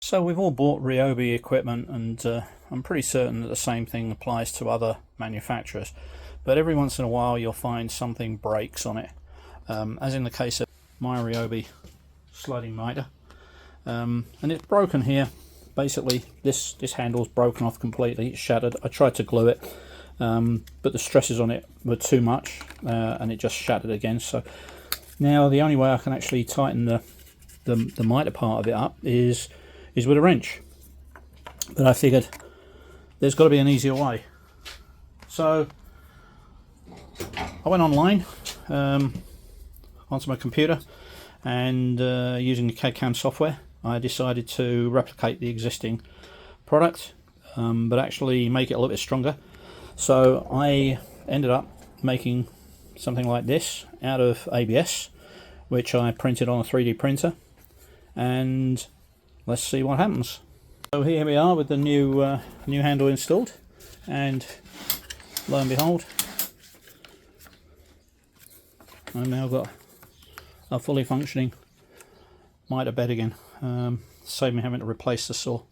So we've all bought Ryobi equipment, and I'm pretty certain that the same thing applies to other manufacturers. But every once in a while you'll find something breaks on it, as in the case of my Ryobi sliding miter. And it's broken here. Basically this handle's broken off completely, it's shattered. I tried to glue it, but the stresses on it were too much, and it just shattered again. So now the only way I can actually tighten the miter part of it up is with a wrench. But I figured there's got to be an easier way. So I went online onto my computer, and using the CAD/CAM software, I decided to replicate the existing product, but actually make it a little bit stronger. So I ended up making something like this out of ABS, which I printed on a 3D printer, and let's see what happens. So here we are with the new handle installed, and lo and behold, I've now got a fully functioning miter bed again. Saved me having to replace the saw.